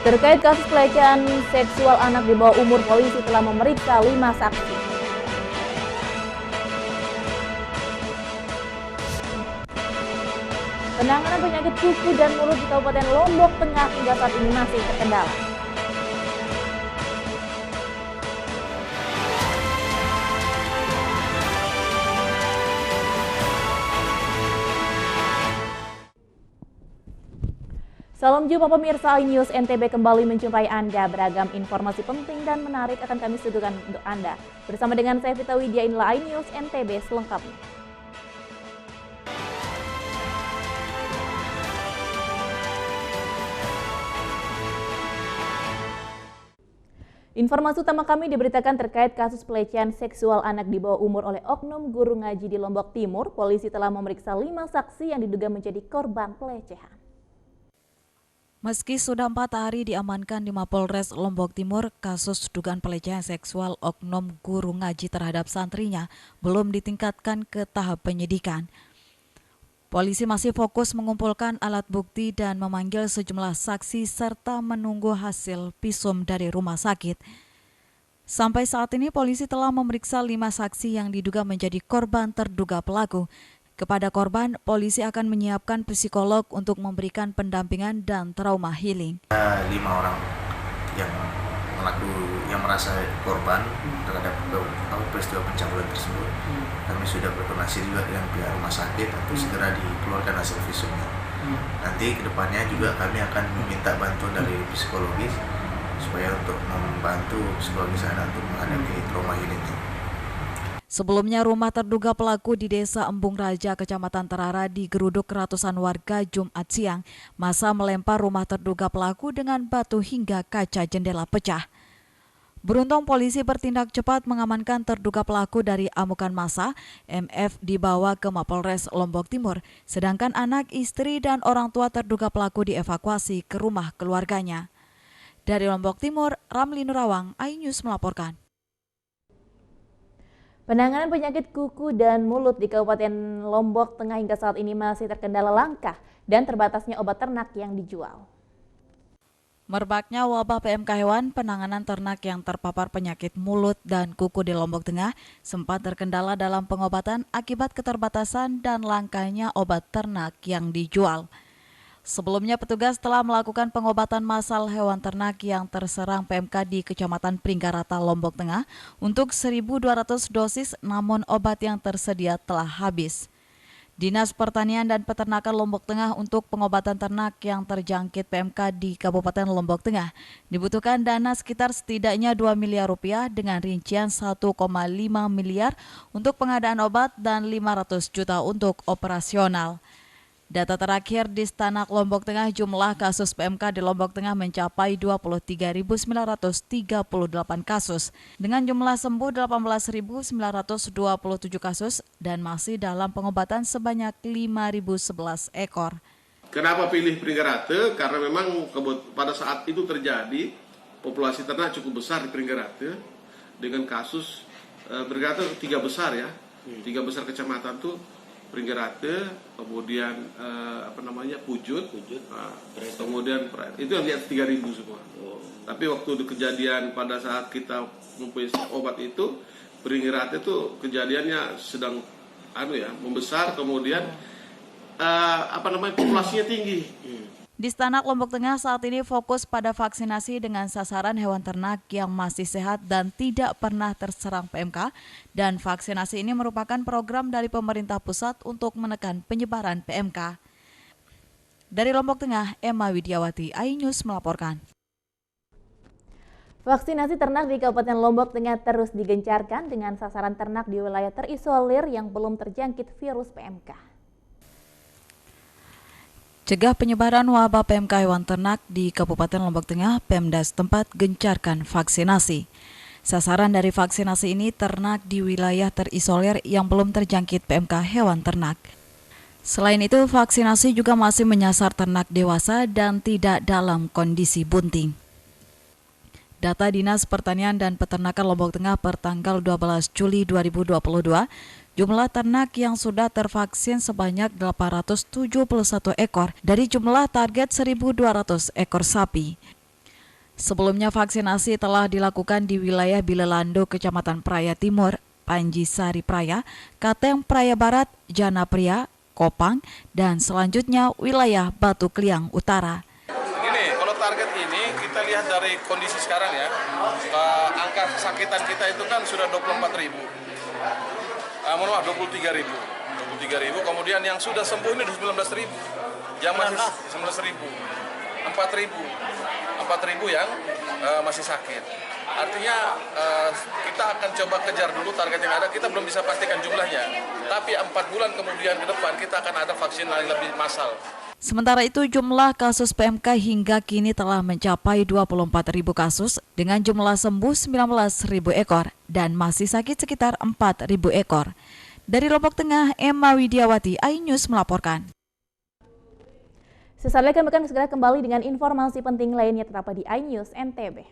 Terkait kasus pelecehan seksual anak di bawah umur, polisi telah memeriksa 5 saksi. Penanganan penyakit kuku dan mulut di Kabupaten Lombok Tengah hingga saat ini masih terkendala. Salam jumpa pemirsa iNews NTB kembali menjumpai Anda. Beragam informasi penting dan menarik akan kami suguhkan untuk Anda. Bersama dengan saya Vita Widya, inilah iNews NTB selengkapnya. Informasi utama kami diberitakan terkait kasus pelecehan seksual anak di bawah umur oleh oknum guru ngaji di Lombok Timur. Polisi telah memeriksa 5 saksi yang diduga menjadi korban pelecehan. Meski sudah 4 hari diamankan di Mapolres Lombok Timur, kasus dugaan pelecehan seksual oknum guru ngaji terhadap santrinya belum ditingkatkan ke tahap penyidikan. Polisi masih fokus mengumpulkan alat bukti dan memanggil sejumlah saksi serta menunggu hasil visum dari rumah sakit. Sampai saat ini polisi telah memeriksa 5 saksi yang diduga menjadi korban terduga pelaku. Kepada korban, polisi akan menyiapkan psikolog untuk memberikan pendampingan dan trauma healing. 5 orang yang merasa korban terhadap peristiwa pencabulan tersebut. Kami sudah berkoordinasi juga dengan pihak rumah sakit untuk segera dikeluarkan hasil visumnya. Nanti kedepannya juga kami akan meminta bantuan dari psikologis supaya untuk membantu psikologis anak untuk menghadapi trauma healingnya. Sebelumnya rumah terduga pelaku di Desa Embung Raja, Kecamatan Terara digeruduk ratusan warga Jumat siang. Massa melempar rumah terduga pelaku dengan batu hingga kaca jendela pecah. Beruntung polisi bertindak cepat mengamankan terduga pelaku dari amukan massa. MF dibawa ke Mapolres Lombok Timur, sedangkan anak, istri, dan orang tua terduga pelaku dievakuasi ke rumah keluarganya. Dari Lombok Timur, Ramli Nurawang, iNews melaporkan. Penanganan penyakit kuku dan mulut di Kabupaten Lombok Tengah hingga saat ini masih terkendala langka dan terbatasnya obat ternak yang dijual. Merebaknya wabah PMK hewan, penanganan ternak yang terpapar penyakit mulut dan kuku di Lombok Tengah sempat terkendala dalam pengobatan akibat keterbatasan dan langkanya obat ternak yang dijual. Sebelumnya petugas telah melakukan pengobatan massal hewan ternak yang terserang PMK di Kecamatan Pringgarata, Lombok Tengah untuk 1.200 dosis, namun obat yang tersedia telah habis. Dinas Pertanian dan Peternakan Lombok Tengah untuk pengobatan ternak yang terjangkit PMK di Kabupaten Lombok Tengah dibutuhkan dana sekitar setidaknya 2 miliar rupiah dengan rincian 1,5 miliar untuk pengadaan obat dan 500 juta untuk operasional. Data terakhir di Stanak Lombok Tengah, jumlah kasus PMK di Lombok Tengah mencapai 23.938 kasus dengan jumlah sembuh 18.927 kasus dan masih dalam pengobatan sebanyak 5.011 ekor. Kenapa pilih Pringgarata? Karena memang pada saat itu terjadi populasi ternak cukup besar di Pringgarata dengan kasus Pringgarata 3 besar ya, 3 besar kecamatan tuh Pringgarata, kemudian Pujut, kemudian itu yang lihat 3.000 semua. Tapi waktu kejadian pada saat kita mempunyai obat itu, Pringgarata itu kejadiannya sedang membesar, kemudian populasinya tinggi. Di Stanak Lombok Tengah saat ini fokus pada vaksinasi dengan sasaran hewan ternak yang masih sehat dan tidak pernah terserang PMK, dan vaksinasi ini merupakan program dari pemerintah pusat untuk menekan penyebaran PMK. Dari Lombok Tengah, Emma Widiawati, iNews melaporkan. Vaksinasi ternak di Kabupaten Lombok Tengah terus digencarkan dengan sasaran ternak di wilayah terisolir yang belum terjangkit virus PMK. Cegah penyebaran wabah PMK hewan ternak di Kabupaten Lombok Tengah, Pemda setempat gencarkan vaksinasi. Sasaran dari vaksinasi ini ternak di wilayah terisolir yang belum terjangkit PMK hewan ternak. Selain itu, vaksinasi juga masih menyasar ternak dewasa dan tidak dalam kondisi bunting. Data Dinas Pertanian dan Peternakan Lombok Tengah per tanggal 12 Juli 2022, jumlah ternak yang sudah tervaksin sebanyak 871 ekor dari jumlah target 1.200 ekor sapi. Sebelumnya vaksinasi telah dilakukan di wilayah Bilelando, Kecamatan Praia Timur, Panji Sari Praia, Kateng Praia Barat, Jana Pria, Kopang, dan selanjutnya wilayah Batu Kliang Utara. Gini, kalau target ini kita lihat dari kondisi sekarang ya, angka kesakitan kita itu kan sudah 24.000, 23.000, kemudian yang sudah sembuh ini 19.000, yang masih 19.000, 4.000 yang masih sakit. Artinya kita akan coba kejar dulu target yang ada, kita belum bisa pastikan jumlahnya. Tapi 4 bulan kemudian ke depan kita akan ada vaksin yang lebih massal. Sementara itu jumlah kasus PMK hingga kini telah mencapai 24.000 kasus dengan jumlah sembuh 19.000 ekor dan masih sakit sekitar 4.000 ekor. Dari Lombok Tengah, Emma Widiawati, iNews melaporkan. Sesaat lagi kami akan segera kembali dengan informasi penting lainnya tetap di iNews NTB.